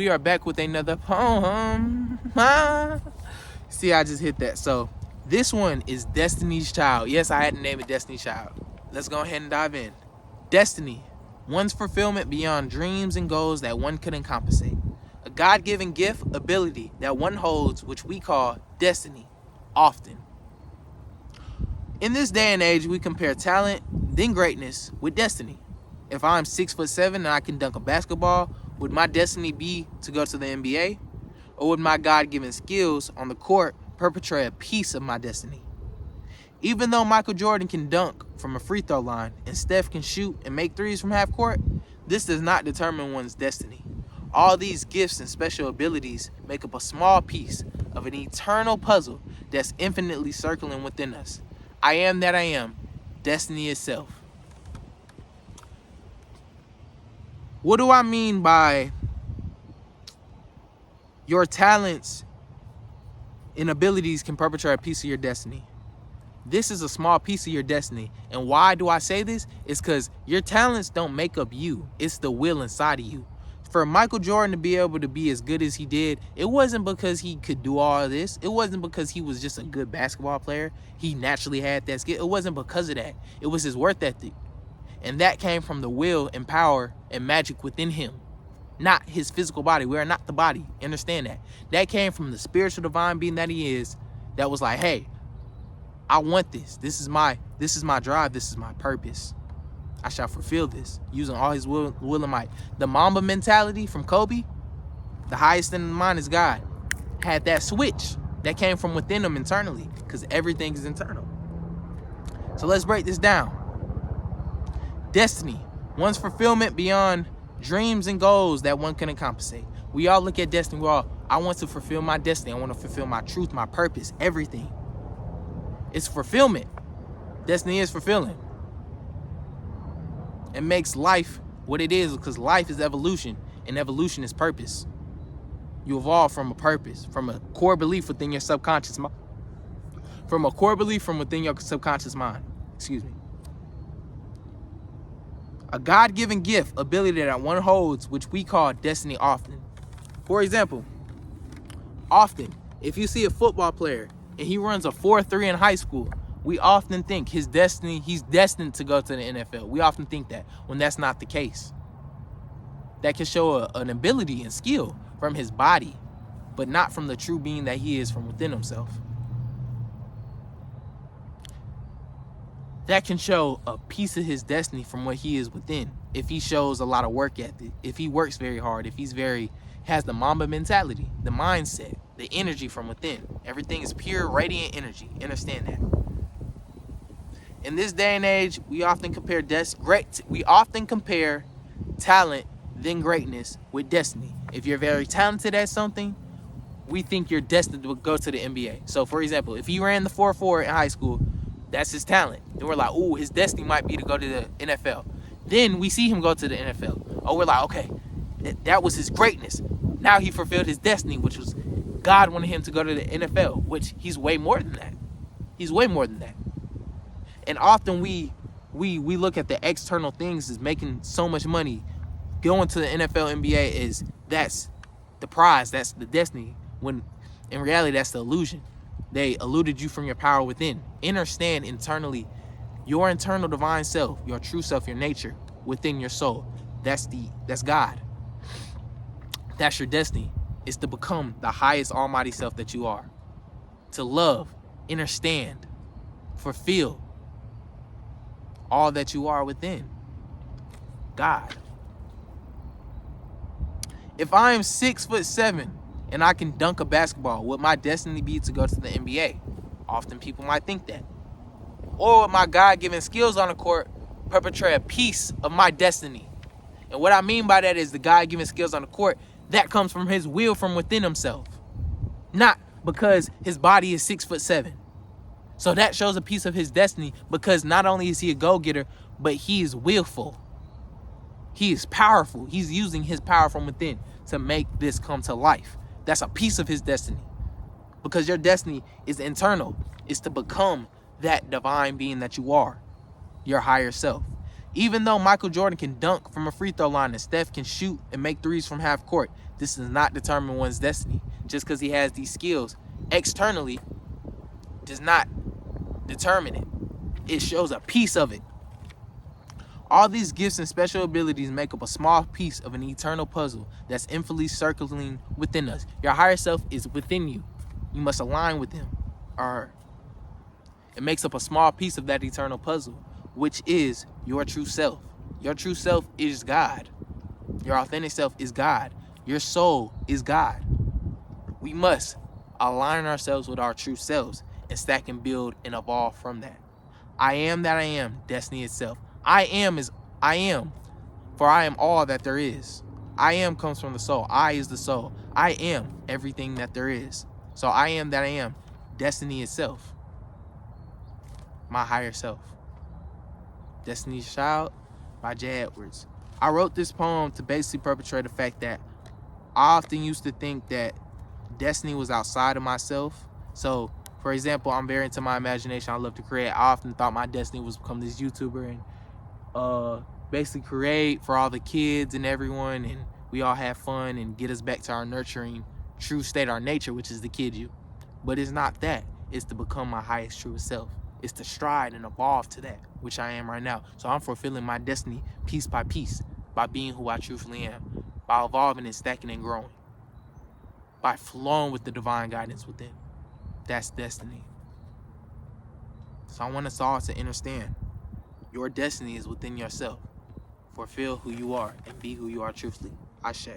We are back with another poem. See, I just hit that. So this one is Destiny's Child. Yes, I had to name it Destiny's Child. Let's go ahead and dive in. Destiny, one's fulfillment beyond dreams and goals that one couldn't compensate. A God-given gift, ability that one holds, which we call destiny, often. In this day and age, we compare talent, then greatness, with destiny. If I'm 6'7" and I can dunk a basketball, would my destiny be to go to the NBA? Or would my God-given skills on the court perpetrate a piece of my destiny? Even though Michael Jordan can dunk from a free throw line and Steph can shoot and make threes from half court, this does not determine one's destiny. All these gifts and special abilities make up a small piece of an eternal puzzle that's infinitely circling within us. I am that I am, destiny itself. What do I mean by your talents and abilities can perpetrate a piece of your destiny? This is a small piece of your destiny. And why do I say this? It's because your talents don't make up you. It's the will inside of you. For Michael Jordan to be able to be as good as he did, it wasn't because he could do all of this. It wasn't because he was just a good basketball player. He naturally had that skill. It wasn't because of that. It was his work ethic. And that came from the will and power and magic within him, not his physical body. We are not the body. Understand that. That came from the spiritual divine being that he is, that was like, hey, I want this. This is my drive. This is my purpose. I shall fulfill this using all his will and might. The Mamba mentality from Kobe, the highest in the mind is God, had that switch that came from within him internally, because everything is internal. So let's break this down. Destiny, one's fulfillment beyond dreams and goals that one couldn't compensate. We all look at destiny. I want to fulfill my destiny. I want to fulfill my truth, my purpose, everything. It's fulfillment. Destiny is fulfilling. It makes life what it is, because life is evolution, and evolution is purpose. You evolve from a purpose, from a core belief within your subconscious mind. From a core belief from within your subconscious mind. Excuse me. A God-given gift, ability that one holds, which we call destiny often. For example, often, if you see a football player and he runs a 4.3 in high school, we often think he's destined to go to the NFL. We often think that, when that's not the case. That can show an ability and skill from his body, but not from the true being that he is from within himself. That can show a piece of his destiny from what he is within. If he shows a lot of work ethic, if he works very hard, if has the Mamba mentality, the mindset, the energy from within. Everything is pure, radiant energy. Understand that. In this day and age, we often compare talent, then greatness, with destiny. If you're very talented at something, we think you're destined to go to the NBA. So, for example, if he ran the 4.4 in high school, that's his talent. Then we're like, ooh, his destiny might be to go to the NFL. Then we see him go to the NFL. Oh, we're like, okay, that was his greatness. Now he fulfilled his destiny, which was God wanted him to go to the NFL, which he's way more than that. He's way more than that. And often we look at the external things as making so much money. Going to the NFL, NBA that's the prize, that's the destiny. When in reality, that's the illusion. They eluded you from your power within. Understand internally your internal divine self, your true self, your nature within your soul. That's God. That's your destiny. It's to become the highest almighty self that you are. To love, understand, fulfill all that you are within. God. If I am 6'7" and I can dunk a basketball, would my destiny be to go to the NBA? Often people might think that. Or would my God-given skills on the court perpetrate a piece of my destiny? And what I mean by that is the God-given skills on the court, that comes from his will from within himself. Not because his body is 6'7". So that shows a piece of his destiny, because not only is he a go-getter, but he is willful. He is powerful. He's using his power from within to make this come to life. That's a piece of his destiny. Because your destiny is internal. It's to become that divine being that you are, your higher self. Even though Michael Jordan can dunk from a free throw line and Steph can shoot and make threes from half court, This does not determine one's destiny. Just because he has these skills externally does not determine it. It shows a piece of it. All these gifts and special abilities make up a small piece of an eternal puzzle that's infinitely circling within us. Your higher self is within you. You must align with him. Or it makes up a small piece of that eternal puzzle, which is your true self. Your true self is God. Your authentic self is God. Your soul is God. We must align ourselves with our true selves and stack and build and evolve from that. I am that I am, destiny itself. I am is I am, for I am all that there is. I am comes from the soul. I is the soul. I am everything that there is. So I am that I am, destiny itself. My higher self. Destiny's Child by Jay Edwards. I wrote this poem to basically perpetrate the fact that I often used to think that destiny was outside of myself. So, for example, I'm very into my imagination. I love to create. I often thought my destiny was become this YouTuber and basically create for all the kids and everyone, and we all have fun and get us back to our nurturing true state, our nature, which is the kid you. But it's not that. It's to become my highest true self. It's to stride and evolve to that, which I am right now. So I'm fulfilling my destiny piece by piece by being who I truthfully am, by evolving and stacking and growing, by flowing with the divine guidance within. That's destiny. So I want us all to understand your destiny is within yourself. Fulfill who you are and be who you are truthfully. Ashe.